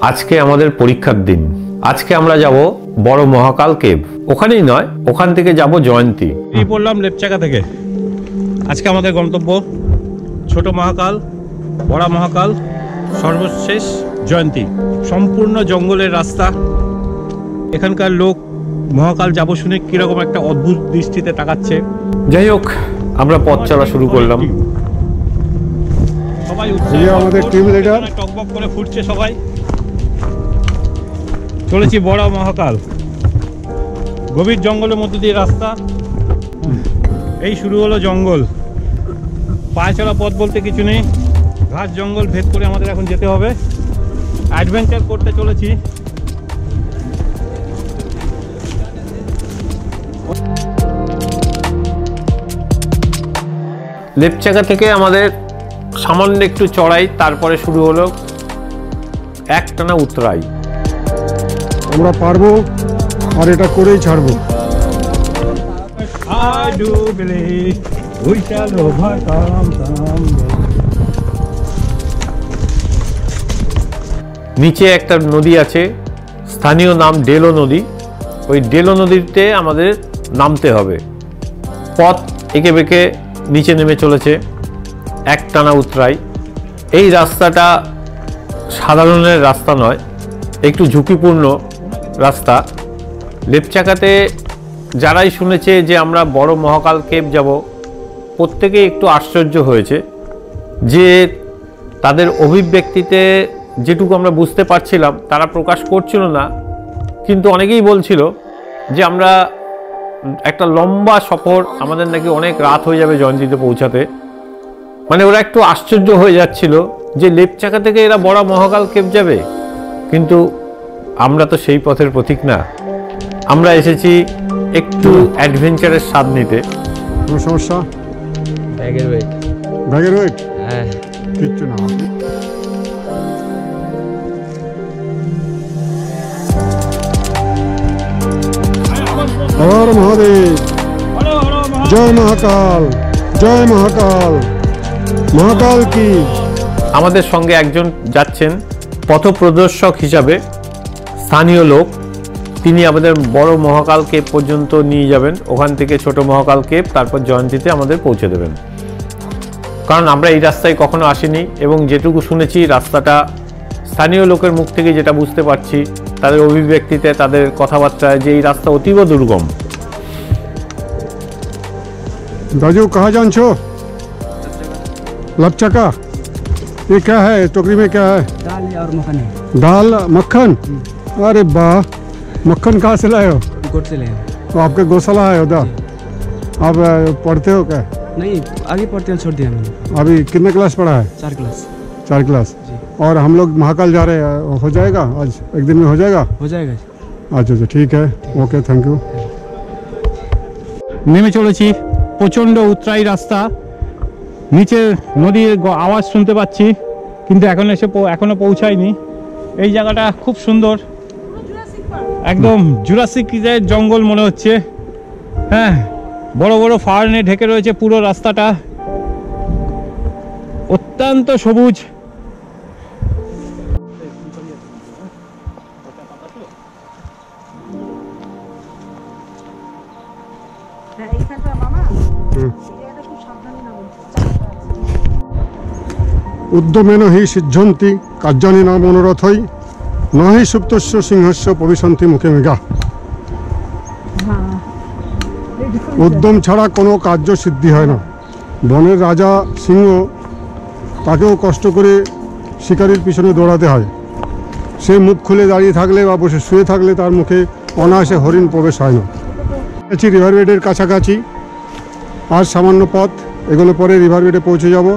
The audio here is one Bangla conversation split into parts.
আজকে আমাদের পরীক্ষার দিন। আজকে আমরা যাব বড় মহাকাল কেভ। ওখানেই নয়, ওখান থেকে যাব জয়ন্তী। এই পড়লাম লেপচাকা থেকে। আজকে আমাদের গন্তব্য ছোট মহাকাল, বড় মহাকাল, সর্বশেষ জয়ন্তী। সম্পূর্ণ জঙ্গলের রাস্তা। এখানকার লোক মহাকাল যাব শুনে কিরকম একটা অদ্ভুত দৃষ্টিতে তাকাচ্ছে। যাই হোক, আমরা পথ চলা শুরু করলাম। সবাই আমাদের টিম লিডার টকবক করে ফুটছে সবাই। চলেছি বড় মহাকাল। গভীর জঙ্গলের মধ্যে দিয়ে রাস্তা। এই শুরু হলো জঙ্গল। পায়ে চলা পথ বলতে কিছু নেই, ঘাস জঙ্গল ভেদ করে আমাদের এখন যেতে হবে। অ্যাডভেঞ্চার করতে চলেছি। লেপচাকা থেকে আমাদের সামান্য একটু চড়াই, তারপরে শুরু হলো একটানা উতরাই। আমরা পারবো আর এটা করেই ছাড়বো। I do believe we shall overcome someday. নিচে একটা নদী আছে, স্থানীয় নাম ডেলো নদী। ওই ডেলো নদীতে আমাদের নামতে হবে। পথ এঁকে বেঁকে নিচে নেমে চলেছে, একটানা উতরাই। এই রাস্তাটা সাধারণের রাস্তা নয়, একটু ঝুঁকিপূর্ণ রাস্তা। লেপচাকাতে যারাই শুনেছে যে আমরা বড় মহাকাল কেভ যাব, প্রত্যেকেই একটু আশ্চর্য হয়েছে যে তাদের অভিব্যক্তিতে যেটুকু আমরা বুঝতে পারছিলাম তারা প্রকাশ করছিল না, কিন্তু অনেকেই বলছিল যে আমরা একটা লম্বা সফর, আমাদের নাকি অনেক রাত হয়ে যাবে জয়ন্তীতে পৌঁছাতে। মানে ওরা একটু আশ্চর্য হয়ে যাচ্ছিল যে লেপচাকা থেকে এরা বড় মহাকাল কেভ যাবে। কিন্তু আমরা তো সেই পথের পথিক না, আমরা এসেছি একটু অ্যাডভেঞ্চারের স্বাদ নিতে। কোনো সমস্যা? ব্যাগের ওয়েট। ব্যাগের ওয়েট? হ্যাঁ, কিচ্ছু না। হর মহাদেব, জয় মহাকাল, জয় মহাকাল, মহাকাল কি। আমাদের সঙ্গে একজন যাচ্ছেন পথপ্রদর্শক হিসাবে, স্থানীয় লোক। তিনি আমাদের বড় মহাকাল কেভ পর্যন্ত নিয়ে যাবেন, ওখান থেকে ছোট মহাকাল কেভ, তারপর জয়ন্তীতে আমাদের পৌঁছে দেবেন। কারণ আমরা এই রাস্তায় কখনো আসিনি এবং যেটুকু শুনেছি রাস্তাটা স্থানীয় লোকের মুখ থেকে যেটা বুঝতে পারছি, তাদের অভিব্যক্তিতে, তাদের কথাবার্তায়, যে এই রাস্তা অতীব দুর্গম। दाजू कहाँ जान छो? लपचका। ये क्या है टोकरी में, क्या है? दाल और मक्खन है। दाल मक्खन? अरे वाह, मक्खन कहाँ से लाए हो? गोट से ले आए। तो आपके गौशाला है उधर? आप पढ़ते हो क्या? नहीं, आगे पढ़ते हैं, छोड़ दिया मैंने। अभी कितने क्लास पढ़ा है? 4 क्लास। 4 क्लास। और हम लोग महाकाल जा रहे हैं, हो जाएगा आज? एक दिन में हो जाएगा? हो जाएगा। अच्छा अच्छा, ठीक है, ओके, थैंक यू। নেমে চলেছি। প্রচণ্ড উতরাই রাস্তা, নিচে নদীর আওয়াজ শুনতে পাচ্ছি, কিন্তু এখনো পৌঁছায়নি। এই জায়গাটা খুব সুন্দর, একদম জুরাসিকের জঙ্গল মনে হচ্ছে। হ্যাঁ, বড় বড় ফার্নে ঢেকে রয়েছে পুরো রাস্তাটা, অত্যন্ত সবুজ। উদ্যমেন হি সিদ্ধন্তি কার্যানি ন মনোরথই নহি সুপ্তস্য সিংহস্য প্রবিশন্তি মুখে মেঘা। উদ্যম ছাড়া কোনো কার্য সিদ্ধি হয় না। বনের রাজা সিংহ, তাকেও কষ্ট করে শিকারির পিছনে দৌড়াতে হয়। সে মুখ খুলে দাঁড়িয়ে থাকলে বা বসে শুয়ে থাকলে তার মুখে অনায়াসে হরিণ প্রবেশ হয় না। আছি রিভার বেডের কাছাকাছি, আর সামান্য পথ এগুলো পরে রিভার বেডে পৌঁছে যাব।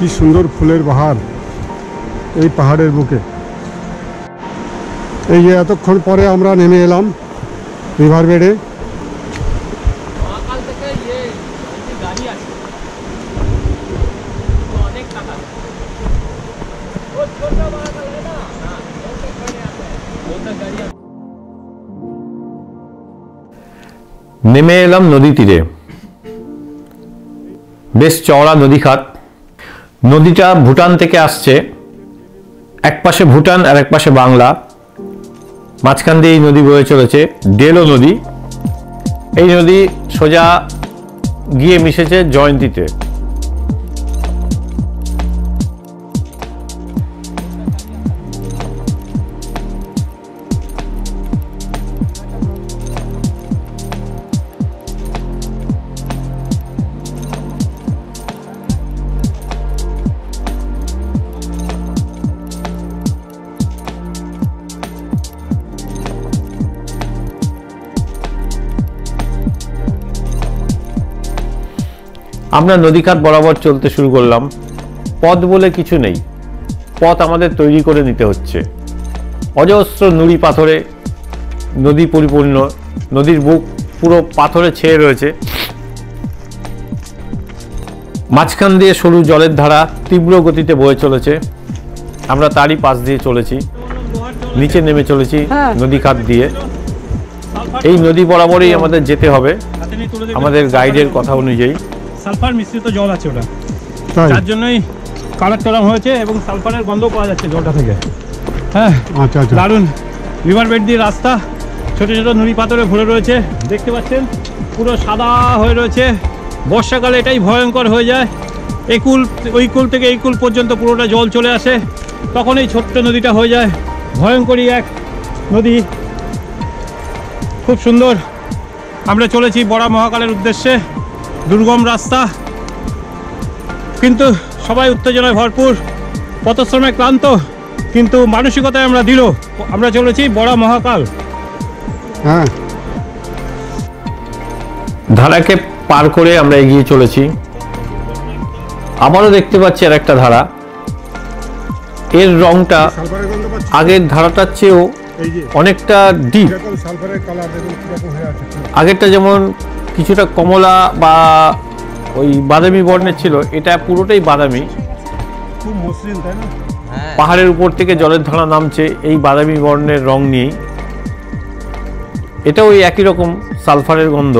কি সুন্দর ফুলের বাহার এই পাহাড়ের বুকে। এই যে এতক্ষণ পরে আমরা নেমে এলাম রিভার বেডে। নেমে এলাম নদী তীরে। বেশ চওড়া নদী খাত। নদীটা ভুটান থেকে আসছে এক পাশে ভুটান আর এক পাশে বাংলা, মাঝখান দিয়ে এই নদী বয়ে চলেছে ডেলো নদী। এই নদী সোজা গিয়ে মিশেছে জয়ন্তীতে। আমরা নদীখাত বরাবর চলতে শুরু করলাম। পথ বলে কিছু নেই, পথ আমাদের তৈরি করে নিতে হচ্ছে। অজস্র নুড়ি পাথরে নদী পরিপূর্ণ, নদীর বুক পুরো পাথরে ছেয়ে রয়েছে। মাঝখান দিয়ে সরু জলের ধারা তীব্র গতিতে বয়ে চলেছে, আমরা তারই পাশ দিয়ে চলেছি, নিচে নেমে চলেছি নদীখাত দিয়ে। এই নদী বরাবরই আমাদের যেতে হবে আমাদের গাইডের কথা অনুযায়ী। সালফার মিশ্রিত জল আছে ওটা, যার জন্যই কালার টালার হয়েছে এবং সালফারের গন্ধ পাওয়া যাচ্ছে জলটা থেকে। হ্যাঁ, আচ্ছা আচ্ছা। দারুণ রিভার বেড দিয়ে রাস্তা, ছোট ছোট নুড়ি পাথরে ভরে রয়েছে, দেখতে পাচ্ছেন পুরো সাদা হয়ে রয়েছে। বর্ষাকালে এটাই ভয়ঙ্কর হয়ে যায়, এই কুল ওই কুল থেকে এই কুল পর্যন্ত পুরোটা জল চলে আসে, তখন এই ছোট্ট নদীটা হয়ে যায় ভয়ঙ্করী এক নদী। খুব সুন্দর। আমরা চলেছি বড়া মহাকালের উদ্দেশ্যে, দুর্গম রাস্তা, কিন্তু সবাই উত্তেজনায় ভরপুর, পথশ্রমে ক্লান্ত, কিন্তু মানসিকতায় আমরা দৃঢ়। আমরা চলেছি বড়া মহাকাল। হ্যাঁ, ধারাকে পার করে আমরা এগিয়ে চলেছি। আবারও দেখতে পাচ্ছি আর একটা ধারা, এর রংটা সালফারের গন্ধ পাচ্ছি। আগের ধারাটার চেয়েও এই যে অনেকটা ডিপ। এরকম সালফারের কালার দেখুন কিরকম হয়ে আছে। আগেরটা যেমন কিছুটা কমলা বা ওই বাদামি বর্ণের ছিল, এটা পুরোটাই বাদামি। খুব মসৃণ, তাই না? পাহাড়ের উপর থেকে জলের ধারা নামছে এই বাদামি বর্ণের রং নিয়েই। এটা ওই একই রকম সালফারের গন্ধ,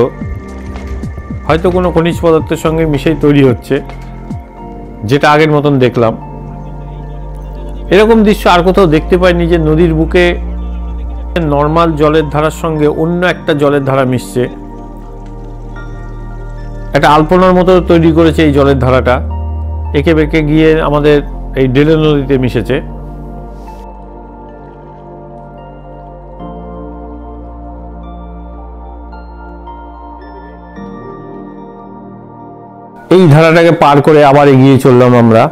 হয়তো কোনো খনিজ পদার্থের সঙ্গে মিশেই তৈরি হচ্ছে, যেটা আগের মতন দেখলাম। এরকম দৃশ্য আর কোথাও দেখতে পাইনি যে নদীর বুকে নর্মাল জলের ধারার সঙ্গে অন্য একটা জলের ধারা মিশছে। একটা আলপনার মতো তৈরি করেছে এই জলের ধারাটা, এঁকে বেঁকে গিয়ে আমাদের এই ডেলো নদীতে মিশেছে। এই ধারাটাকে পার করে আবার এগিয়ে চললাম আমরা।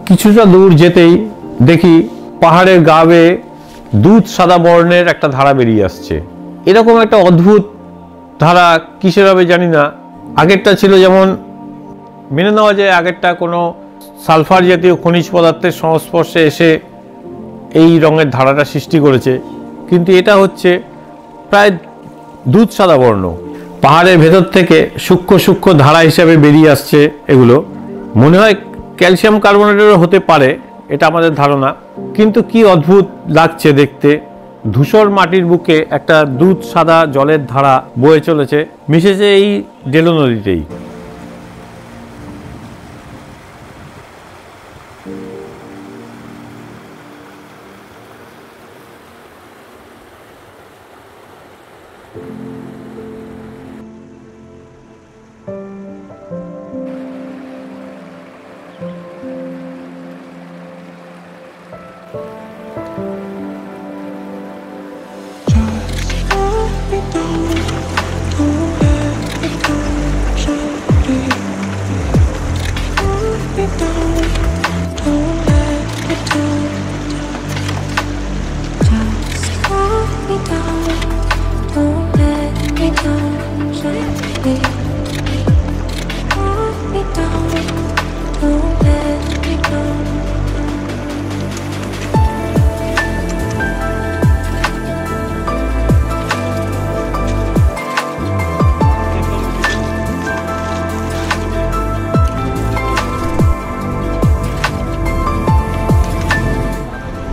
কিছুটা দূর যেতেই দেখি পাহাড়ের গা বেয়ে দুধ সাদা বর্ণের একটা ধারা বেরিয়ে আসছে। এরকম একটা অদ্ভুত ধারা কিসের হবে জানি না। আগেরটা ছিল যেমন মেনে নেওয়া যায় আগেরটা কোনো সালফার জাতীয় খনিজ পদার্থের সংস্পর্শে এসে এই রঙের ধারাটা সৃষ্টি করেছে, কিন্তু এটা হচ্ছে প্রায় দুধ সাদা বর্ণ। পাহাড়ের ভেতর থেকে সূক্ষ্ম সূক্ষ্ম ধারা হিসাবে বেরিয়ে আসছে এগুলো। মনে হয় ক্যালসিয়াম কার্বনেটেরও হতে পারে, এটা আমাদের ধারণা, কিন্তু কি অদ্ভুত লাগছে দেখতে। ধূসর মাটির বুকে একটা দুধ সাদা জলের ধারা বয়ে চলেছে, মিশেছে এই ডেলো নদীতেই।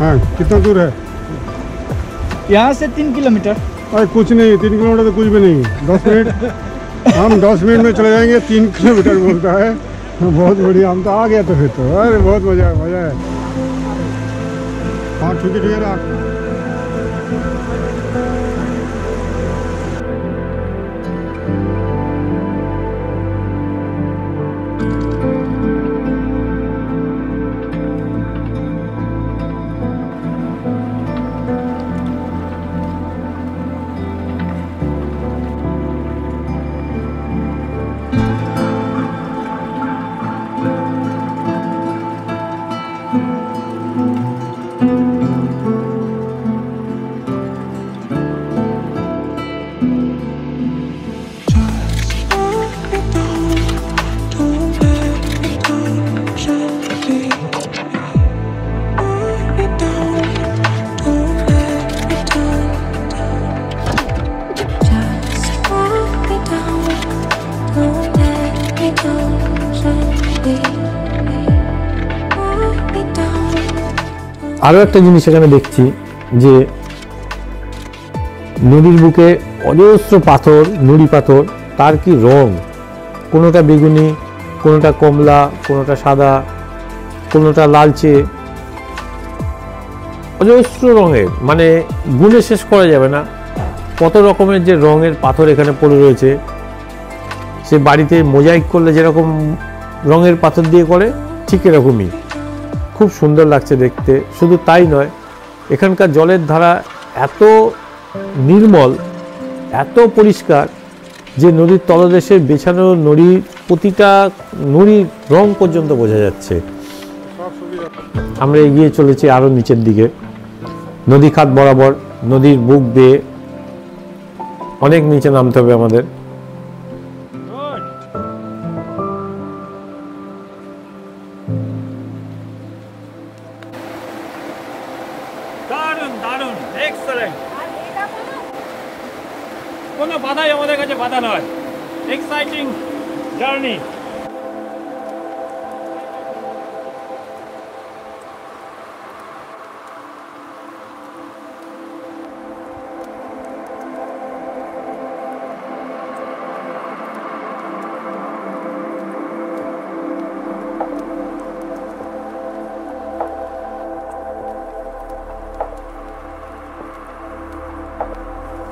हाँ, कितना दूर है? यहाँ से 3 किलोमीटर। अरे कुछ नहीं, 3 किलोमीटर तो कुछ भी नहीं। 10 मिनट हम 10 मिनट में चले जाएंगे। 3 किलोमीटर बोलता है। बहुत बढ़िया, हम तो आ गया तो फिर तो। अरे बहुत मजा है। हाँ ठीक है रख। আরও একটা জিনিস এখানে দেখছি যে নদীর বুকে অজস্র পাথর, নুড়ি পাথর, তার কি রং, কোনোটা বেগুনি, কোনোটা কমলা, কোনোটা সাদা, কোনোটা লালচে, অজস্র রঙের, মানে গুণে শেষ করা যাবে না কত রকমের যে রঙের পাথর এখানে পড়ে রয়েছে। সে বাড়িতে মোজাইক করলে যেরকম রঙের পাথর দিয়ে করে ঠিক এরকমই, খুব সুন্দর লাগছে দেখতে। শুধু তাই নয়, এখানকার জলের ধারা এত নির্মল, এত পরিষ্কার যে নদীর তলদেশে বেছানো নুড়ির প্রতিটা নুড়ির রং পর্যন্ত বোঝা যাচ্ছে। আমরা এগিয়ে চলেছি আরও নিচের দিকে, নদী খাত বরাবর, নদীর বুক বেয়ে অনেক নিচে নামতে হবে আমাদের। দারুণ, এক্সেলেন্ট। কোনো বাধাই আমাদের কাছে বাধা নয়। Exciting journey.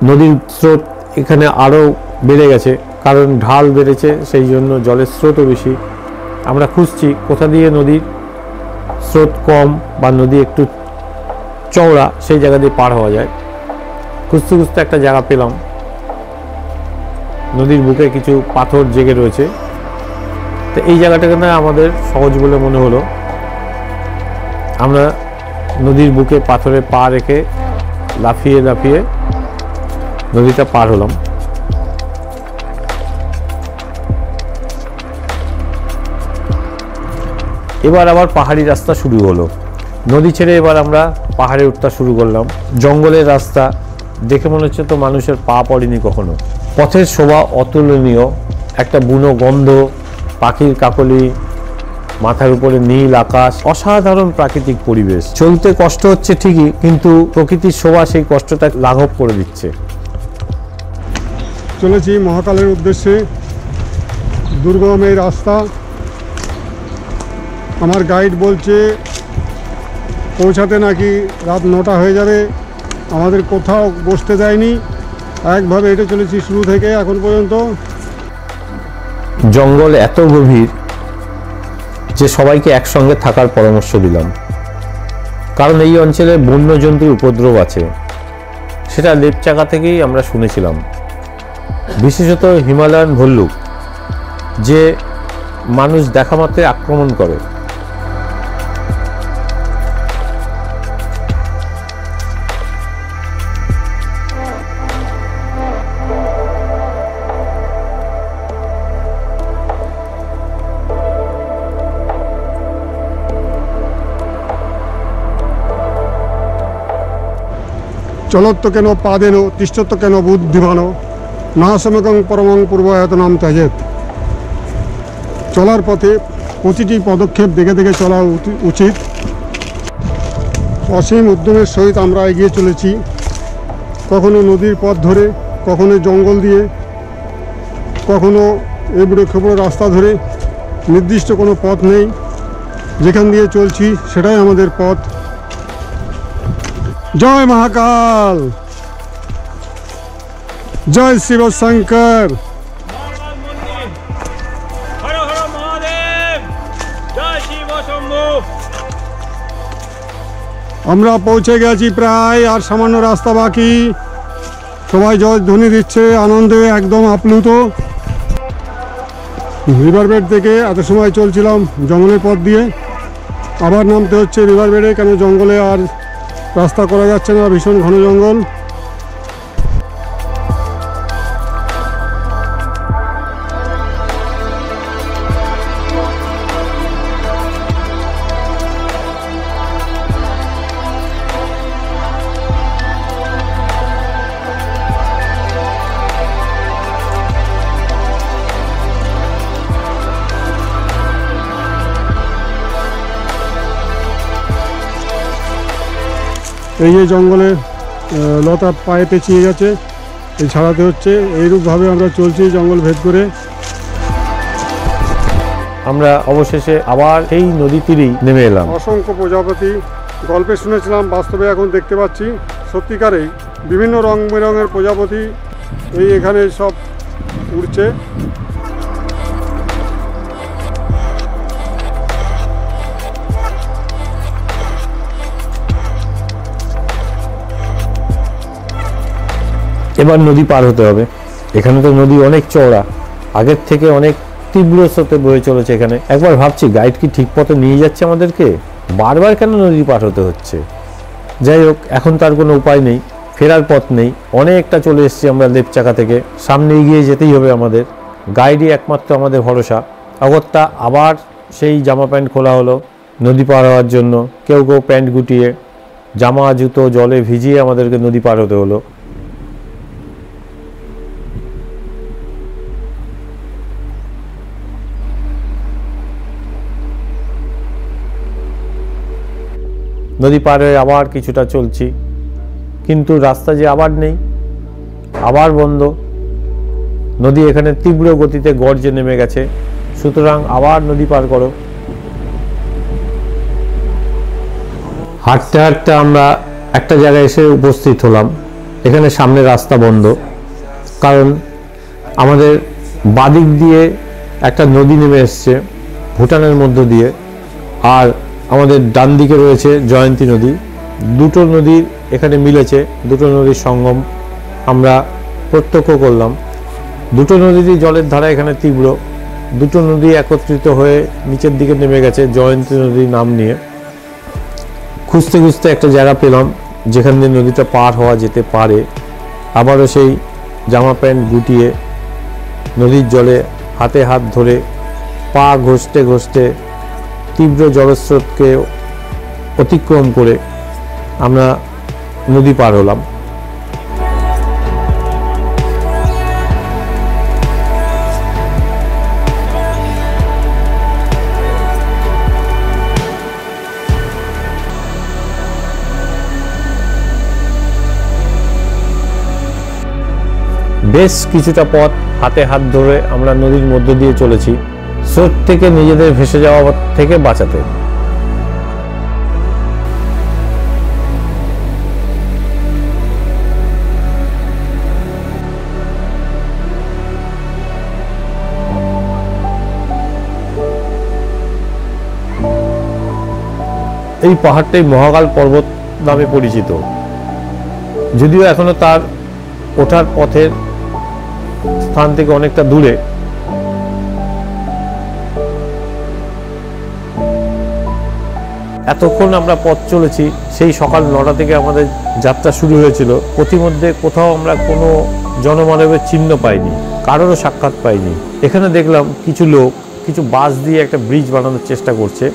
নদীর স্রোত এখানে আরও বেড়ে গেছে, কারণ ঢাল বেড়েছে, সেই জন্য জলের স্রোতও বেশি। আমরা খুঁজছি কোথা দিয়ে নদীর স্রোত কম বা নদী একটু চওড়া, সেই জায়গা দিয়ে পার হওয়া যায়। খুঁজতে খুঁজতে একটা জায়গা পেলাম, নদীর বুকে কিছু পাথর জেগে রয়েছে। তো এই জায়গাটাকে না আমাদের সহজ বলে মনে হলো। আমরা নদীর বুকে পাথরে পা রেখে লাফিয়ে লাফিয়ে নদীটা পার হলাম। এবার আবার পাহাড়ি রাস্তা শুরু হলো। নদী ছেড়ে এবার আমরা পাহাড়ে উঠতে শুরু করলাম। জঙ্গলের রাস্তা দেখে মনে হচ্ছে তো মানুষের পা পড়েনি কখনো। পথের শোভা অতুলনীয়, একটা বুনো গন্ধ, পাখির কাকলি, মাথার উপরে নীল আকাশ, অসাধারণ প্রাকৃতিক পরিবেশ। চলতে কষ্ট হচ্ছে ঠিকই, কিন্তু প্রকৃতির শোভা সেই কষ্টটা লাঘব করে দিচ্ছে। চলেছি মহাকালের উদ্দেশ্যে, দুর্গম এই রাস্তা। আমার গাইড বলছে পৌঁছাতে নাকি রাত 9টা হয়ে যাবে। আমাদের কোথাও বসতে দেয়নি, একভাবে হেঁটে চলেছি শুরু থেকে এখন পর্যন্ত। জঙ্গল এত গভীর যে সবাইকে একসঙ্গে থাকার পরামর্শ দিলাম, কারণ এই অঞ্চলে বন্যজন্তুর উপদ্রব আছে, সেটা লেপচাকা থেকেই আমরা শুনেছিলাম। বিশেষত হিমালয়ান ভল্লুক, যে মানুষ দেখা মাত্রই আক্রমণ করে। চলত্ব কেন পাদেন, তিষ্ঠত্ব কেন বুদ্ধিমান, না সমকং পরমং পূর্বায়তনাম ত্যাজেত। চলার পথে প্রতিটি পদক্ষেপ দেখে দেখে চলা উচিত। অসীম উদ্যমের সহিত আমরা এগিয়ে চলেছি, কখনো নদীর পথ ধরে, কখনো জঙ্গল দিয়ে, কখনো এবড়ো খেবড়ো রাস্তা ধরে, নির্দিষ্ট কোনো পথ নেই, যেখান দিয়ে চলছি সেটাই আমাদের পথ। জয় মহাকাল, জয় শিব শঙ্কর। আমরা পৌঁছে গেছি প্রায়, আর সামান্য রাস্তা বাকি। সবাই জয় ধ্বনি দিচ্ছে, আনন্দে একদম আপ্লুত। রিভার বেড থেকে এত সময় চলছিলাম জঙ্গলের পথ দিয়ে, আবার নামতে হচ্ছে রিভার বেডে, কেন জঙ্গলে আর রাস্তা করা যাচ্ছে না, ভীষণ ঘন জঙ্গল। এই যে জঙ্গলে লতা পায়ে পেঁচিয়ে গেছে, এই ছাড়াতে হচ্ছে। এইরূপভাবে আমরা চলছি জঙ্গল ভেদ করে। আমরা অবশেষে আবার এই নদী তীরেই নেমে এলাম। অসংখ্য প্রজাপতি, গল্পে শুনেছিলাম, বাস্তবে এখন দেখতে পাচ্ছি। সত্যিকারেই বিভিন্ন রং বেরঙের প্রজাপতি এই এখানে সব উড়ছে। এবার নদী পার হতে হবে। এখানে তো নদী অনেক চওড়া, আগের থেকে অনেক তীব্র স্রোতে বয়ে চলেছে এখানে। একবার ভাবছি গাইড কি ঠিক পথে নিয়ে যাচ্ছে আমাদেরকে, বারবার কেন নদী পার হতে হচ্ছে। যাই হোক, এখন তার কোনো উপায় নেই, ফেরার পথ নেই। অনেকটা চলে এসেছি আমরা লেপচাকা থেকে, সামনে এগিয়ে যেতেই হবে আমাদের। গাইডই একমাত্র আমাদের ভরসা। অগত্যা আবার সেই জামা প্যান্ট খোলা হলো নদী পার হওয়ার জন্য। কেউ কেউ প্যান্ট গুটিয়ে, জামা জুতো জলে ভিজিয়ে আমাদেরকে নদী পার হতে হলো। নদী পার হয়ে আবার কিছুটা চলছি, কিন্তু রাস্তা যে আবার নেই, আবার বন্ধ। নদী এখানে তীব্র গতিতে গর্জে নেমে গেছে, সুতরাং আবার নদী পার করো। হাঁটতে হাঁটতে আমরা একটা জায়গায় এসে উপস্থিত হলাম। এখানে সামনে রাস্তা বন্ধ, কারণ আমাদের বাদিক দিয়ে একটা নদী নেমে এসছে ভুটানের মধ্য দিয়ে, আর আমাদের ডান দিকে রয়েছে জয়ন্তী নদী। দুটো নদী এখানে মিলেছে, দুটো নদীর সঙ্গম আমরা প্রত্যক্ষ করলাম। দুটো নদীরই জলের ধারা এখানে তীব্র, দুটো নদী একত্রিত হয়ে নিচের দিকে নেমে গেছে জয়ন্তী নদীর নাম নিয়ে। খুঁজতে খুঁজতে একটা জায়গা পেলাম যেখান দিয়ে নদীটা পার হওয়া যেতে পারে। আবারও সেই জামা প্যান্ট গুটিয়ে নদীর জলে হাতে হাত ধরে পা ঘষতে ঘষতে তীব্র জলস্রোতকে অতিক্রম করে আমরা নদী পার হলাম। বেশ কিছুটা পথ হাতে হাত ধরে আমরা নদীর মধ্য দিয়ে চলেছি, স্রোত থেকে নিজেদের ভেসে যাওয়া থেকে বাঁচাতে। এই পাহাড়টাই মহাকাল পর্বত নামে পরিচিত, যদিও এখনো তার ওঠার পথের স্থান থেকে অনেকটা দূরে। এতক্ষণ আমরা পথ চলেছি, সেই সকাল 9টা থেকে আমাদের যাত্রা শুরু হয়েছিল। পথিমধ্যে কোথাও আমরা কোনো জনমানবের চিহ্ন পাইনি, কারোরও সাক্ষাৎ পাইনি। এখানে দেখলাম কিছু লোক কিছু বাঁশ দিয়ে একটা ব্রিজ বানানোর চেষ্টা করছে।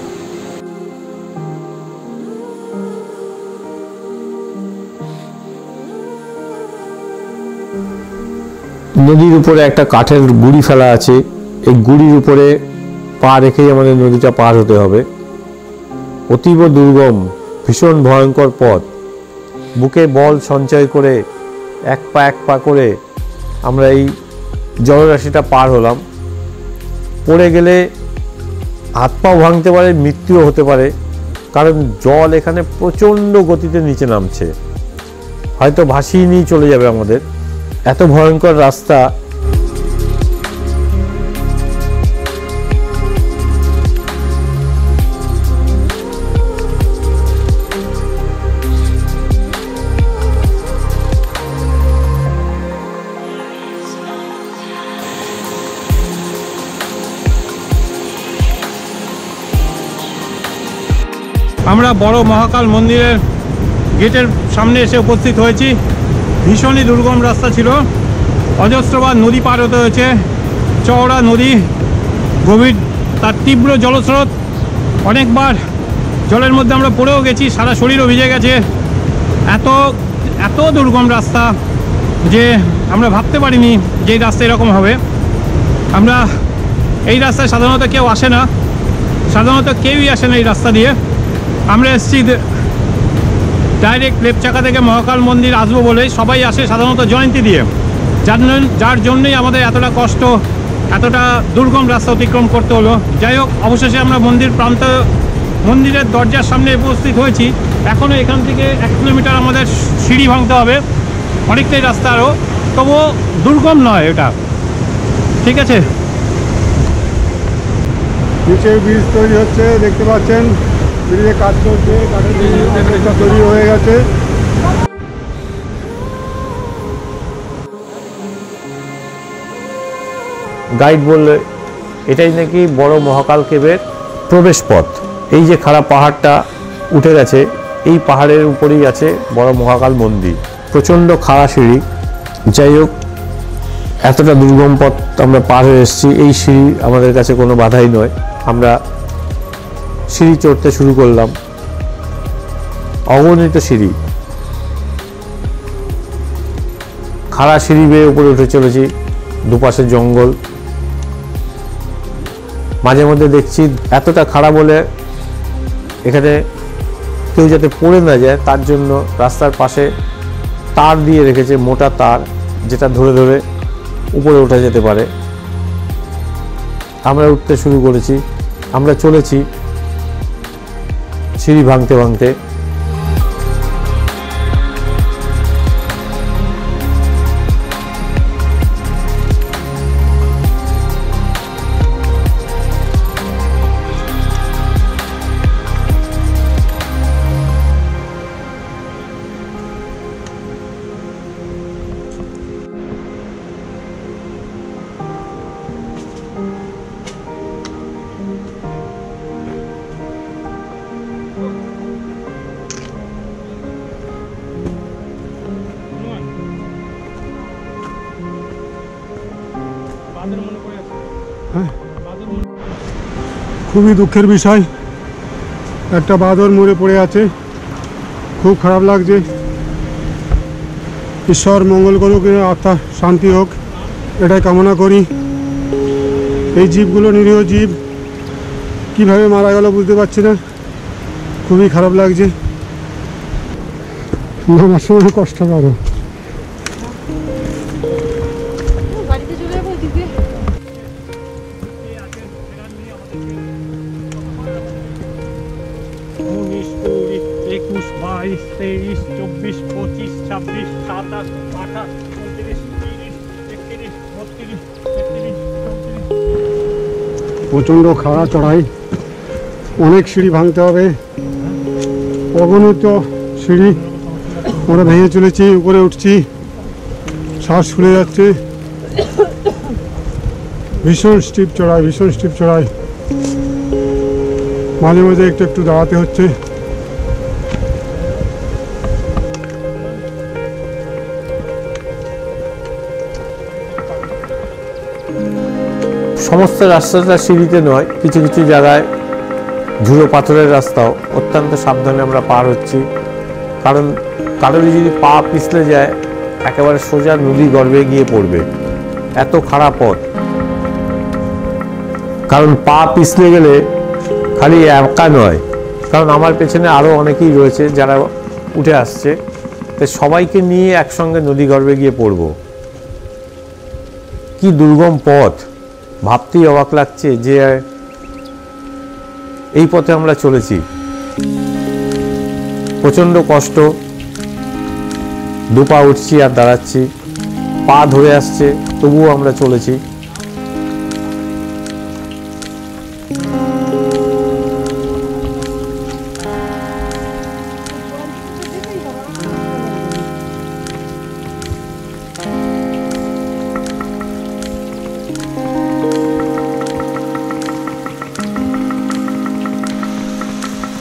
নদীর উপরে একটা কাঠের গুড়ি ফেলা আছে, এই গুড়ির উপরে পা রেখেই আমাদের নদীটা পার হতে হবে। অতীব দুর্গম, ভীষণ ভয়ঙ্কর পথ। বুকে বল সঞ্চয় করে এক পা করে আমরা এই জলরাশিটা পার হলাম। পড়ে গেলে হাত পাও ভাঙতে পারে, মৃত্যুও হতে পারে, কারণ জল এখানে প্রচণ্ড গতিতে নিচে নামছে, হয়তো ভাসিয়ে নিয়ে চলে যাবে আমাদের, এত ভয়ঙ্কর রাস্তা। আমরা বড় মহাকাল মন্দিরের গেটের সামনে এসে উপস্থিত হয়েছি। ভীষণই দুর্গম রাস্তা ছিল, অজস্রবার নদী পার হতে হয়েছে, চওড়া নদী, গভীর, তার তীব্র জলস্রোত, অনেকবার জলের মধ্যে আমরা পড়েও গেছি, সারা শরীরও ভিজে গেছে। এত দুর্গম রাস্তা যে আমরা ভাবতে পারিনি যে এই রাস্তা এরকম হবে। আমরা এই রাস্তায় সাধারণত কেউ আসে না, সাধারণত কেউই আসে না এই রাস্তা দিয়ে। আমরা এসেছি ডাইরেক্ট লেপচাকা থেকে মহাকাল মন্দির আসবো বলে, সবাই আসে সাধারণত জয়ন্তী দিয়ে, যার জন্যই আমাদের এতটা কষ্ট, এতটা দুর্গম রাস্তা অতিক্রম করতে হলো। যাই হোক, অবশেষে আমরা মন্দিরের দরজার সামনে উপস্থিত হয়েছি। এখনও এখান থেকে 1 কিলোমিটার আমাদের সিঁড়ি ভাঙতে হবে, অনেকটাই রাস্তা আরও, তবুও দুর্গম নয় এটা, ঠিক আছে। নিচে ব্রিজ তৈরি হচ্ছে, দেখতে পাচ্ছেন ব্রিজে কাজ চলছে, কাঠের ব্রিজটা তৈরি হয়ে গেছে। গাইড বললে এটাই নাকি বড় মহাকাল কেবের প্রবেশ পথ। এই যে খারাপ পাহাড়টা উঠে গেছে, এই পাহাড়ের উপরেই আছে বড় মহাকাল মন্দির, প্রচণ্ড খাড়া সিঁড়ি। যাই হোক, এতটা দুর্গম পথ আমরা পার হয়ে এসেছি, এই সিঁড়ি আমাদের কাছে কোনো বাধাই নয়। আমরা সিঁড়ি চড়তে শুরু করলাম, অগণিত সিঁড়ি, খাড়া সিঁড়ি বেয়ে উপরে উঠে চলেছি, দুপাশে জঙ্গল। মাঝে মধ্যে দেখছি এতটা খাড়া বলে এখানে কেউ যাতে পড়ে না যায় তার জন্য রাস্তার পাশে তার দিয়ে রেখেছে, মোটা তার, যেটা ধরে ধরে উপরে ওঠা যেতে পারে। আমরা উঠতে শুরু করেছি, আমরা চলেছি সিঁড়ি ভাঙতে ভাঙতে। খুবই দুঃখের বিষয়, একটা বাঁদর মরে পড়ে আছে, খুব খারাপ লাগছে। ঈশ্বর মঙ্গল করুক, আত্মা শান্তি হোক, এটাই কামনা করি। এই জীবগুলো নিরীহ জীব, কীভাবে মারা গেল বুঝতে পারছি না, খুবই খারাপ লাগছে। নামার সময় কষ্ট পারো। বাড়িতে চলে যাবো ওদিকে। 19, 20, 21, 22, 23, 24, 25, 26, 27, 28, 29, 30, 31, 32, 33, 34। প্রচণ্ড খাড়া চড়াই, অনেক সিঁড়ি ভাঙতে হবে, অগণিত সিঁড়ি আমরা ভেঙে চলেছি, উপরে উঠছি, শ্বাস ফুলে যাচ্ছে। ভীষণ স্টিপ চড়াই, ভীষণ স্টিপ চড়াই, মাঝে মাঝে একটু একটু দাঁড়াতে হচ্ছে। সমস্ত রাস্তাটা সিঁড়িতে নয়, কিছু কিছু জায়গায় ঝুড়ো পাথরের রাস্তাও, অত্যন্ত সাবধানে আমরা পার হচ্ছি, কারণ কারোরই যদি পা পিছলে যায় একেবারে সোজা নদী গর্ভে গিয়ে পড়বে, এত খারাপ পথ। কারণ পা পিছলে গেলে খালি একা নয়, কারণ আমার পেছনে আরও অনেকেই রয়েছে যারা উঠে আসছে, তাই সবাইকে নিয়ে একসঙ্গে নদী গর্ভে গিয়ে পড়ব। কি দুর্গম পথ, ভাবতেই অবাক লাগছে যে এই পথে আমরা চলেছি। প্রচণ্ড কষ্ট, দুপা উঠছি আর দাঁড়াচ্ছি, পা ধরে আসছে, তবুও আমরা চলেছি।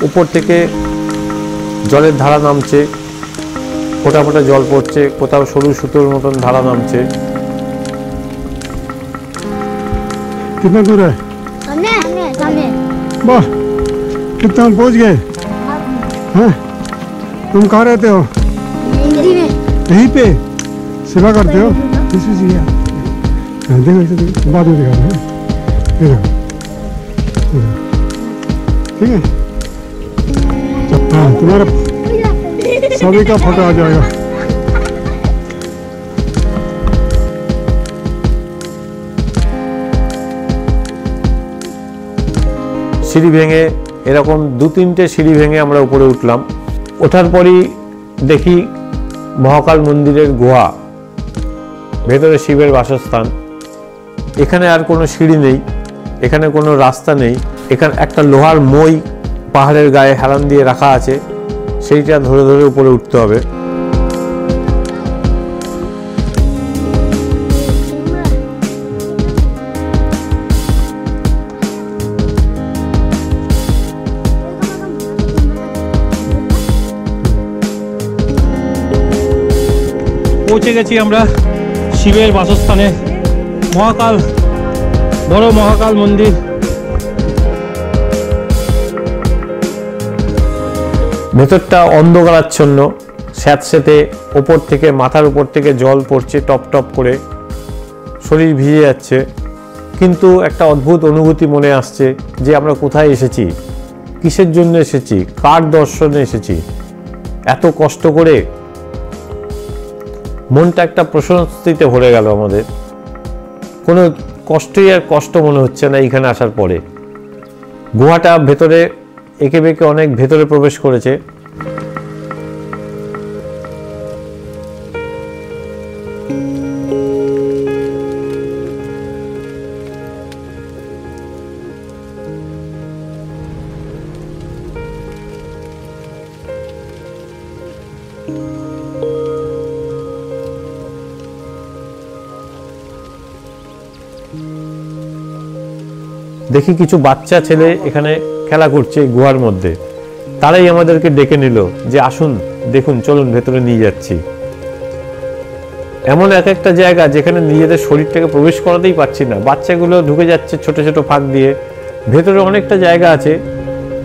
উপর থেকে জলের ধারা নামছে, ফোঁটা ফোঁটা জল পড়ছে, কোথাও সরু সুতোর মতন ধারা নামছে। कितना दूर है? सामने वाह, कितना हम पहुंच गए हैं। तुम कहाँ रहते हो? हिंदी में यहीं पे सेवा करते हो? देखो इसे देखो, बाद में दिखा रहे हैं। ये देखो, ठीक है। हाँ, तुम्हारा सभी का फोटो आ जाएगा। সিঁড়ি ভেঙে এরকম 2-3টে সিঁড়ি ভেঙে আমরা উপরে উঠলাম। ওঠার পরই দেখি মহাকাল মন্দিরের গুহা, ভেতরে শিবের বাসস্থান। এখানে আর কোনো সিঁড়ি নেই, এখানে কোনো রাস্তা নেই। এখানে একটা লোহার মই পাহাড়ের গায়ে হেলান দিয়ে রাখা আছে, সেইটা ধরে ধরে উপরে উঠতে হবে। পৌঁছে গেছি আমরা শিবের বাসস্থানে, মহাকাল, বড় মহাকাল মন্দির। ভেতরটা অন্ধকারাচ্ছন্ন, স্যাঁতস্যাঁতে, ওপর থেকে মাথার উপর থেকে জল পড়ছে টপ টপ করে, শরীর ভিজে যাচ্ছে। কিন্তু একটা অদ্ভুত অনুভূতি মনে আসছে যে আমরা কোথায় এসেছি, কিসের জন্য এসেছি, কার দর্শনে এসেছি। এত কষ্ট করে মনটা একটা প্রশস্তিতে ভরে গেল আমাদের। কোনো কষ্টই আর কষ্ট মনে হচ্ছে না এইখানে আসার পরে। গুহাটা ভেতরে এঁকে বেঁকে অনেক ভেতরে প্রবেশ করেছে। দেখি কিছু বাচ্চা ছেলে এখানে খেলা করছে গুহার মধ্যে। তারাই আমাদেরকে ডেকে নিল যে আসুন দেখুন, চলুন ভেতরে নিয়ে যাচ্ছি। এমন এক একটা জায়গা যেখানে নিজেদের শরীরটাকে প্রবেশ করাতেই পারছি না, বাচ্চাগুলো ঢুকে যাচ্ছে ছোট ছোট ফাঁক দিয়ে। ভেতরে অনেকটা জায়গা আছে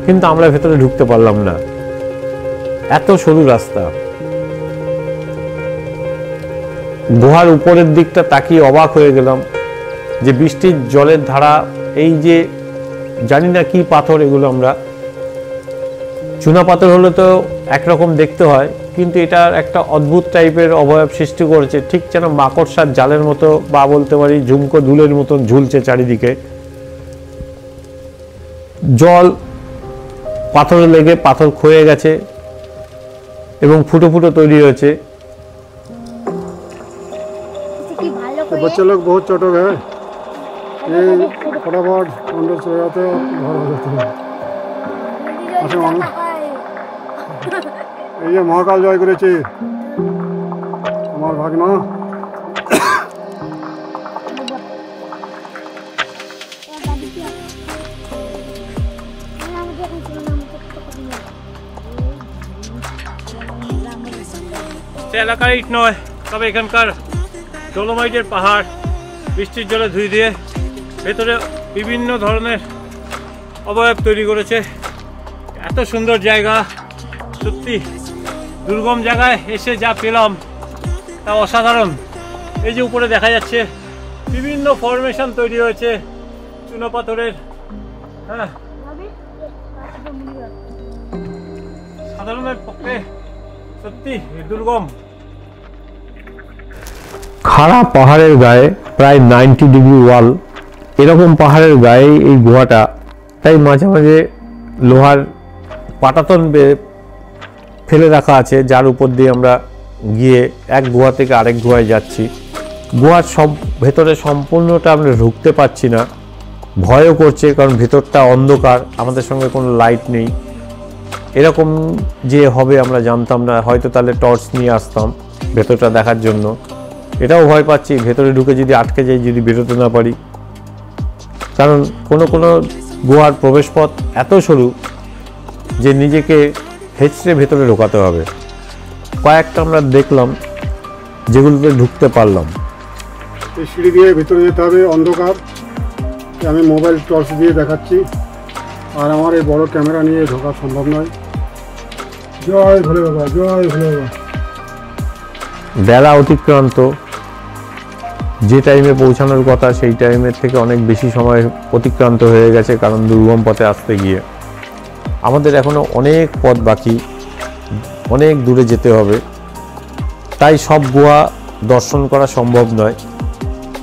কিন্তু আমরা ভেতরে ঢুকতে পারলাম না, এত সরু রাস্তা। গুহার উপরের দিকটা তাকিয়ে অবাক হয়ে গেলাম যে বৃষ্টির জলের ধারা, এই যে জানি না কি পাথর এগুলো, আমরা চুনা পাথর হলে তো একরকম দেখতে হয়, কিন্তু এটার একটা অদ্ভুত টাইপের অবয়ব সৃষ্টি করেছে, ঠিক যেন মাকড়সার জালের মতো, বা বলতে পারি ঝুমকো দুলের মতন ঝুলছে চারিদিকে। জল পাথরে লেগে পাথর ক্ষয়ে গেছে এবং ফুটো ফুটো তৈরি হয়েছে। बच्चे लोग बहुत चटक है, ये फटाफट अंदर चले जाते हैं, घर आ जाते हैं। अच्छा मानो ये महाकाल जय करेছে আমার ভাগনা। এলাকার ইট নয়, তবে এখানকার ডলোমাইটের পাহাড় বৃষ্টির জলে ধুয়ে দিয়ে ভেতরে বিভিন্ন ধরনের অবয়ব তৈরি করেছে। এত সুন্দর জায়গা, সত্যি দুর্গম জায়গায় এসে যা পেলাম তা অসাধারণ। এই যে উপরে দেখা যাচ্ছে বিভিন্ন ফরমেশন তৈরি হয়েছে চুনা পাথরের। হ্যাঁ, সাধারণের পক্ষে সত্যি দুর্গম। খাড়া পাহাড়ের গায়ে প্রায় 90 ডিগ্রি ওয়াল, এরকম পাহাড়ের গায়ে এই গুহাটা। তাই মাঝে মাঝে লোহার পাটাতন ফেলে রাখা আছে, যার উপর দিয়ে আমরা গিয়ে এক গুহা থেকে আরেক গুহায় যাচ্ছি। গুহার ভেতরে সম্পূর্ণটা আমরা ঢুকতে পারছি না, ভয়ও করছে, কারণ ভেতরটা অন্ধকার, আমাদের সঙ্গে কোনো লাইট নেই। এরকম যে হবে আমরা জানতাম না, হয়তো তাহলে টর্চ নিয়ে আসতাম ভেতরটা দেখার জন্য। এটাও ভয় পাচ্ছি, ভেতরে ঢুকে যদি আটকে যাই, যদি বেরোতে না পারি, কারণ কোনো কোনো গুহার প্রবেশপথ এত সরু যে নিজেকে হেঁচড়ে ভেতরে ঢোকাতে হবে। কয়েকটা আমরা দেখলাম যেগুলোতে ঢুকতে পারলাম। এই সিঁড়ি দিয়ে ভেতরে যেতে হবে, অন্ধকার। আমি মোবাইল টর্চ দিয়ে দেখাচ্ছি, আর আমার এই বড় ক্যামেরা নিয়ে ঢোকা সম্ভব নয়। জয় ভোলে বাবা, জয় ভোলে বাবা। বেলা অতিক্রান্ত, যে টাইমে পৌঁছানোর কথা সেই টাইমের থেকে অনেক বেশি সময় অতিক্রান্ত হয়ে গেছে, কারণ দুর্গম পথে আসতে গিয়ে আমাদের এখনো অনেক পথ বাকি, অনেক দূরে যেতে হবে। তাই সব গুহা দর্শন করা সম্ভব নয়,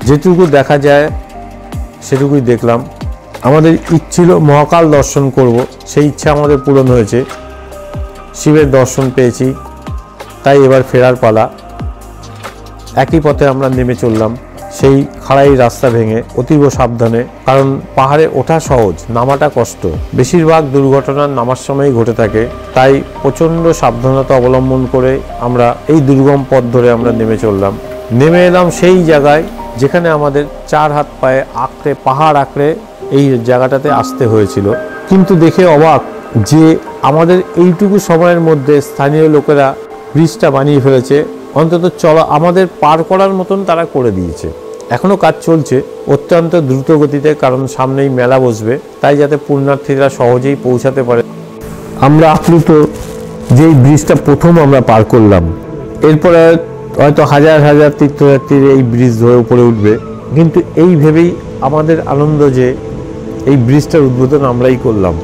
যেটুকু দেখা যায় সেটুকুই দেখলাম। আমাদের ইচ্ছা ছিল মহাকাল দর্শন করব, সেই ইচ্ছা আমাদের পূরণ হয়েছে, শিবের দর্শন পেয়েছি। তাই এবার ফেরার পালা। একই পথে আমরা নেমে চললাম সেই খাড়াই রাস্তা ভেঙে, অতীব সাবধানে, কারণ পাহাড়ে ওঠা সহজ, নামাটা কষ্ট। বেশিরভাগ দুর্ঘটনা নামার সময়ই ঘটে থাকে, তাই প্রচণ্ড সাবধানতা অবলম্বন করে আমরা এই দুর্গম পথ ধরে আমরা নেমে চললাম। নেমে এলাম সেই জায়গায় যেখানে আমাদের 4 হাত পায়ে আঁকড়ে, পাহাড় আঁকড়ে এই জায়গাটাতে আসতে হয়েছিল। কিন্তু দেখে অবাক যে আমাদের এইটুকু সময়ের মধ্যে স্থানীয় লোকেরা ব্রিজটা বানিয়ে ফেলেছে, অন্তত আমাদের পার করার মতন তারা করে দিয়েছে। এখনও কাজ চলছে অত্যন্ত দ্রুত গতিতে, কারণ সামনেই মেলা বসবে, তাই যাতে পুণ্যার্থীরা সহজেই পৌঁছাতে পারে। আমরা আপ্লুত যে এই ব্রিজটা প্রথম আমরা পার করলাম, এরপরে হয়তো হাজার হাজার তীর্থযাত্রীর এই ব্রিজ ধরে উপরে উঠবে, কিন্তু এই ভেবেই আমাদের আনন্দ যে এই ব্রিজটার উদ্বোধন আমরাই করলাম।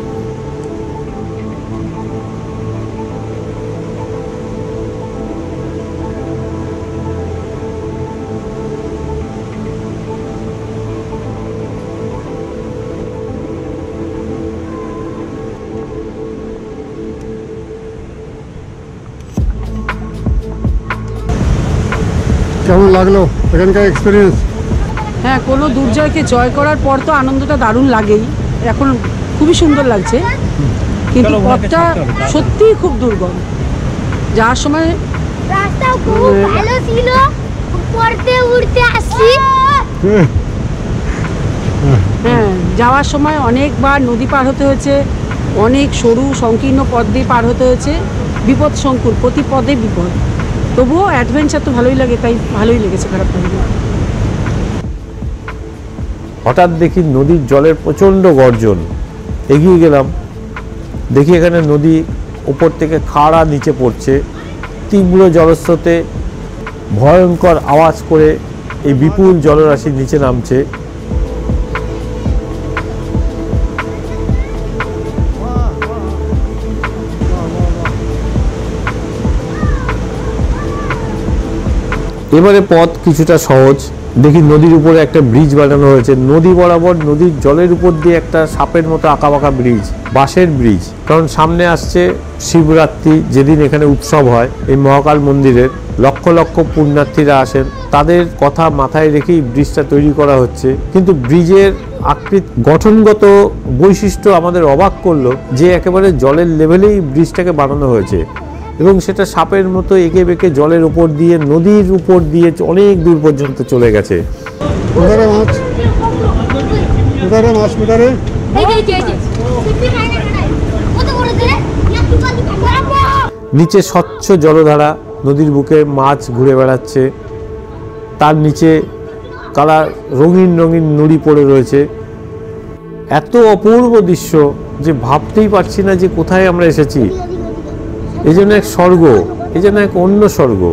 কেমন লাগলো এখানকার এক্সপিরিয়েন্স? হ্যাঁ, কোনো দুর্জয়কে জয় করার পর তো আনন্দটা দারুণ লাগেই। এখন খুবই সুন্দর লাগছে, কিন্তু পথটা সত্যিই খুব দুর্গম। যাওয়ার সময় রাস্তাও খুব ভালো ছিল, পড়তে উঠতে আসছি। হ্যাঁ, যাওয়ার সময় অনেকবার নদী পার হতে হয়েছে, অনেক সরু সংকীর্ণ পথ দিয়ে পার হতে হয়েছে, বিপদ সংকুল, প্রতি পদে বিপদ। তবুও অ্যাডভেঞ্চার তো ভালোই লাগে, তাই ভালোই লেগেছে, খারাপ লাগে। হঠাৎ দেখি নদীর জলের প্রচণ্ড গর্জন। এগিয়ে গেলাম, দেখি এখানে নদী উপর থেকে খাড়া নিচে পড়ছে, তীব্র জলস্রোতে ভয়ঙ্কর আওয়াজ করে এই বিপুল জলরাশি নিচে নামছে। এবারে পথ কিছুটা সহজ, দেখি নদীর উপরে একটা ব্রিজ বানানো হয়েছে, নদী বরাবর নদীর জলের উপর দিয়ে একটা সাপের মতো আঁকাবাঁকা ব্রিজ, বাঁশের ব্রিজ। কারণ সামনে আসছে শিবরাত্রি, যেদিন এখানে উৎসব হয় এই মহাকাল মন্দিরের, লক্ষ লক্ষ পুণ্যার্থীরা আসেন, তাদের কথা মাথায় রেখেই ব্রিজটা তৈরি করা হচ্ছে। কিন্তু ব্রিজের গঠনগত বৈশিষ্ট্য আমাদের অবাক করলো, যে একেবারে জলের লেভেলেই ব্রিজটাকে বানানো হয়েছে, এবং সেটা সাপের মতো এঁকে বেঁকে জলের উপর দিয়ে, নদীর উপর দিয়ে অনেক দূর পর্যন্ত চলে গেছে। কোথায় মাছ, কোথায় মাছ, কোথায়? নিচে স্বচ্ছ জলধারা, নদীর বুকে মাছ ঘুরে বেড়াচ্ছে, তার নিচে কালার রঙিন রঙিন নুড়ি পড়ে রয়েছে। এত অপূর্ব দৃশ্য যে ভাবতেই পারছি না যে কোথায় আমরা এসেছি। এই জন্য এক স্বর্গ, এই জন্য এক অন্য স্বর্গ।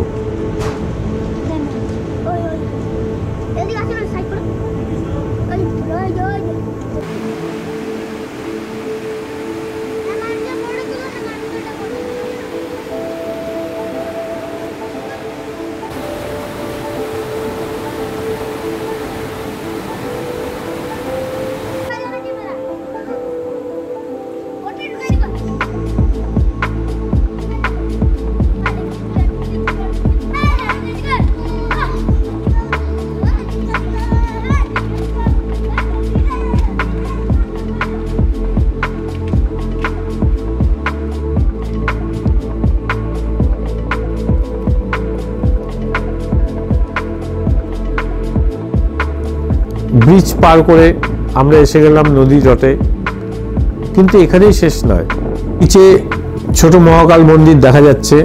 ব্রিজ পার করে আমরা এসে গেলাম নদী জটে, কিন্তু এখানেই শেষ নয়। নিচে ছোট মহাকাল মন্দির দেখা যাচ্ছে,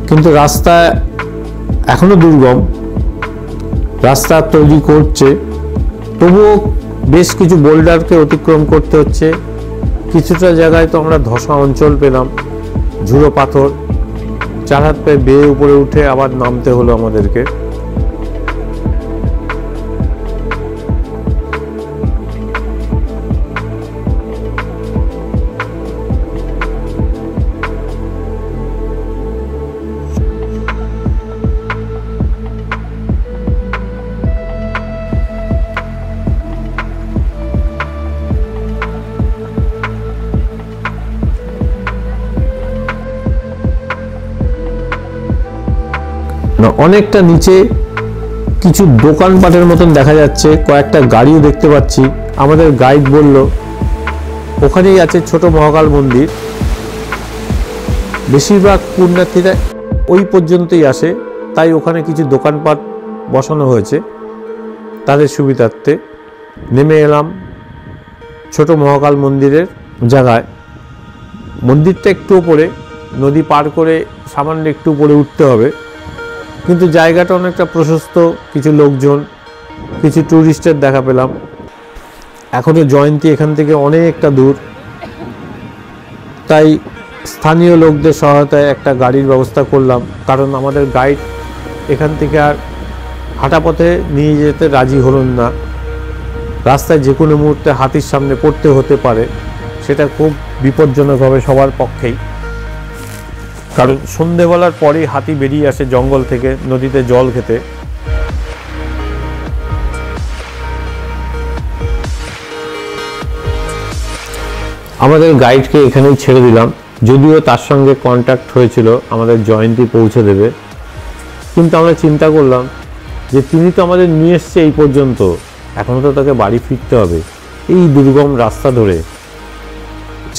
কিন্তু রাস্তা এখনো দুর্গম, রাস্তা তৈরি করছে, তবুও বেশ কিছু বোল্ডারকে অতিক্রম করতে হচ্ছে। কিছুটা জায়গায় তো আমরা ধসা অঞ্চল পেলাম, ঝুড়ো পাথর, 4 হাত পায়ে বেয়ে উপরে উঠে আবার নামতে হলো আমাদেরকে। অনেকটা নিচে কিছু দোকানপাটের মতন দেখা যাচ্ছে, কয়েকটা গাড়িও দেখতে পাচ্ছি। আমাদের গাইড বলল ওখানেই আছে ছোট মহাকাল মন্দির। বেশিরভাগ পুণ্যার্থীরা ওই পর্যন্তই আসে, তাই ওখানে কিছু দোকানপাট বসানো হয়েছে তাদের সুবিধার্থে। নেমে এলাম ছোট মহাকাল মন্দিরের জায়গায়। মন্দিরটা একটু উপরে, নদী পার করে সামান্য একটু উপরে উঠতে হবে, কিন্তু জায়গাটা অনেকটা প্রশস্ত, কিছু লোকজন, কিছু ট্যুরিস্টের দেখা পেলাম। এখনও জয়ন্তী এখান থেকে অনেকটা দূর, তাই স্থানীয় লোকদের সহায়তায় একটা গাড়ির ব্যবস্থা করলাম, কারণ আমাদের গাইড এখান থেকে আর হাঁটা পথে নিয়ে যেতে রাজি হলেন না। রাস্তায় যে কোনো মুহূর্তে হাতির সামনে পড়তে হতে পারে, সেটা খুব বিপজ্জনক হবে সবার পক্ষেই, কারণ সন্ধেবেলার পরেই হাতি বেরিয়ে আসে জঙ্গল থেকে নদীতে জল খেতে। আমাদের গাইডকে এখানেই ছেড়ে দিলাম, যদিও তার সঙ্গে কন্ট্যাক্ট হয়েছিল আমাদের জয়ন্তী পৌঁছে দেবে, কিন্তু আমরা চিন্তা করলাম যে তিনি তো আমাদের নিয়ে এসছে এই পর্যন্ত, এখনও তো তাকে বাড়ি ফিরতে হবে এই দুর্গম রাস্তা ধরে।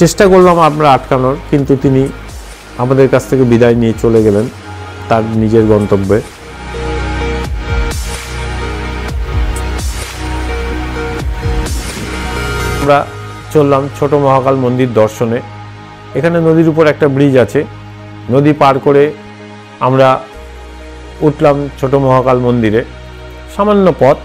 চেষ্টা করলাম আমরা আটকানোর, কিন্তু তিনি আমাদের কাছ থেকে বিদায় নিয়ে চলে গেলেন তার নিজের গন্তব্যে। আমরা চললাম ছোট মহাকাল মন্দির দর্শনে। এখানে নদীর উপর একটা ব্রিজ আছে, নদী পার করে আমরা উঠলাম ছোট মহাকাল মন্দিরে। সামান্য পথ,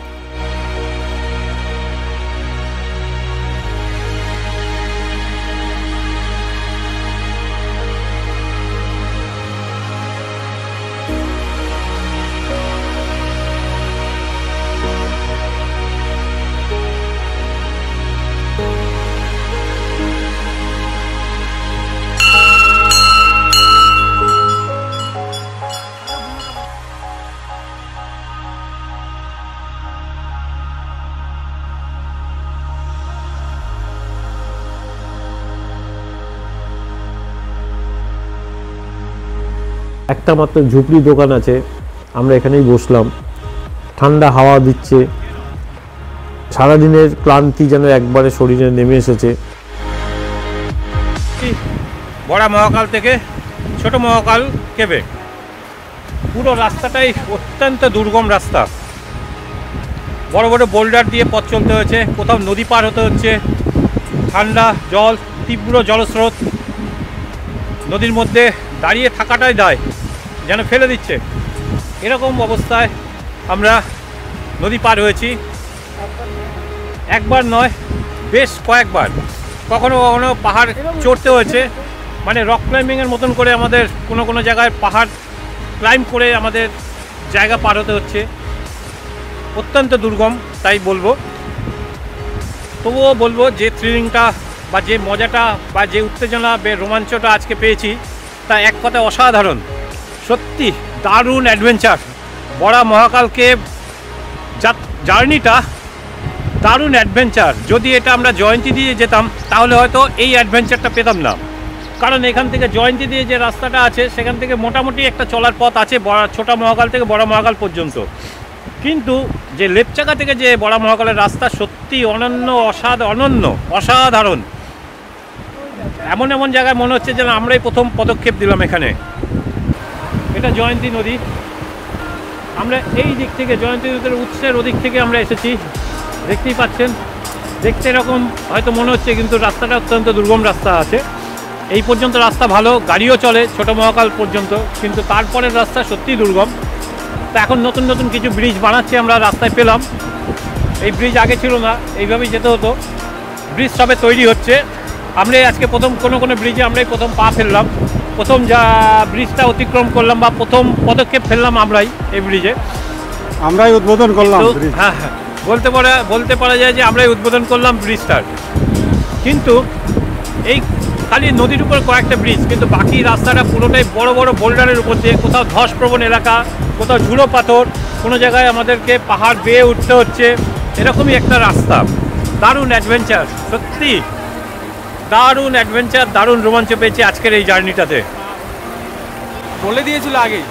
একটা মাত্র ঝুপড়ি দোকান আছে, আমরা এখানেই বসলাম। ঠান্ডা হাওয়া দিচ্ছে, সারাদিনের ক্লান্তি যেন একবারে শরীরে নেমে এসেছে। বড় মহাকাল থেকে ছোট মহাকাল কেবে পুরো রাস্তাটাই অত্যন্ত দুর্গম রাস্তা, বড় বড় বোল্ডার দিয়ে পথ চলতে হয়েছে, কোথাও নদী পার হতে হচ্ছে, ঠান্ডা জল, তীব্র জলস্রোত, নদীর মধ্যে দাঁড়িয়ে থাকাটাই দায়, যেন ফেলে দিচ্ছে। এরকম অবস্থায় আমরা নদী পার হয়েছি, একবার নয় বেশ কয়েকবার। কখনো কখনো পাহাড় চড়তে হয়েছে, মানে রক ক্লাইম্বিংয়ের মতন করে আমাদের কোনো কোনো জায়গায় পাহাড় ক্লাইম্ব করে আমাদের জায়গা পার হতে হচ্ছে। অত্যন্ত দুর্গম, তাই বলবো। তবুও বলবো যে থ্রিলিংটা বা যে মজাটা বা যে উত্তেজনা রোমাঞ্চটা আজকে পেয়েছি, তা এক কথায় অসাধারণ। সত্যি দারুণ অ্যাডভেঞ্চার। বড়া মহাকাল কেভ জার্নিটা দারুণ অ্যাডভেঞ্চার। যদি এটা আমরা জয়ন্তী দিয়ে যেতাম তাহলে হয়তো এই অ্যাডভেঞ্চারটা পেতাম না, কারণ এখান থেকে জয়ন্তী দিয়ে যে রাস্তাটা আছে সেখান থেকে মোটামুটি একটা চলার পথ আছে ছোটা মহাকাল থেকে বড় মহাকাল পর্যন্ত। কিন্তু যে লেপচাকা থেকে যে বড় মহাকালের রাস্তা সত্যি অনন্য, অসাধারণ। এমন এমন জায়গায় মনে হচ্ছে যেন আমরাই প্রথম পদক্ষেপ দিলাম এখানে। এটা জয়ন্তী নদী, আমরা এই দিক থেকে জয়ন্তী নদীর উৎসের ওদিক থেকে আমরা এসেছি, দেখতেই পাচ্ছেন। দেখতে এরকম হয়তো মনে হচ্ছে, কিন্তু রাস্তাটা অত্যন্ত দুর্গম রাস্তা আছে। এই পর্যন্ত রাস্তা ভালো, গাড়িও চলে ছোটো মহাকাল পর্যন্ত, কিন্তু তারপরের রাস্তা সত্যিই দুর্গম। তা এখন নতুন নতুন কিছু ব্রিজ বানাচ্ছে, আমরা রাস্তায় পেলাম। এই ব্রিজ আগে ছিল না, এইভাবেই যেতে হতো। ব্রিজ সবে তৈরি হচ্ছে। আমরা আজকে প্রথম কোনো ব্রিজে আমরাই প্রথম পা ফেললাম, প্রথম যা ব্রিজটা অতিক্রম করলাম বা প্রথম পদক্ষেপ ফেললাম আমরাই এই ব্রিজে। আমরাই উদ্বোধন করলাম তো হ্যাঁ, বলতে পারা যায় যে আমরাই উদ্বোধন করলাম ব্রিজটার। কিন্তু এই খালি নদীর উপর কয়েকটা ব্রিজ, কিন্তু বাকি রাস্তাটা পুরোটাই বড় বড় বোল্ডারের উপর দিয়ে, কোথাও ধসপ্রবণ এলাকা, কোথাও ঝুড়ো পাথর, কোনো জায়গায় আমাদেরকে পাহাড় বেয়ে উঠতে হচ্ছে। এরকমই একটা রাস্তা। দারুণ অ্যাডভেঞ্চার, সত্যি দারুণ অ্যাডভেঞ্চার, দারুণ রোমাঞ্চ পেয়েছি আজকের এই জার্নিটাতে। বলে দিয়েছিল আগে।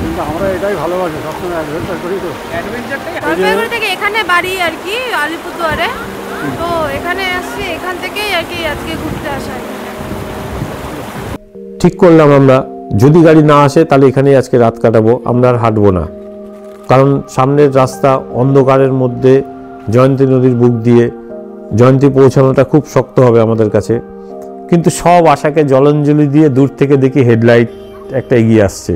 কিন্তু আমরা এটাই ভালোবাসি, সবসময় অ্যাডভেঞ্চার করি। তো অ্যাডভেঞ্চারটাই জলপাইগুড়ি থেকে এখানে বাড়ি আর কি, আলিপুরদুয়ারে। তো এখানে আসছি, এখান থেকেই আর কি আজকে ঘুরতে আসা। ঠিক করলাম আমরা, যদি গাড়ি না আসে তাহলে এখানেই আজকে রাত কাটাবো, আমরা আর হাঁটবো না। কারণ সামনের রাস্তা অন্ধকারের মধ্যে জয়ন্তী নদীর বুক দিয়ে জয়ন্তী পৌঁছানোটা খুব শক্ত হবে আমাদের কাছে। কিন্তু সব আশাকে জলাঞ্জলি দিয়ে দূর থেকে দেখি হেডলাইট একটা এগিয়ে আসছে।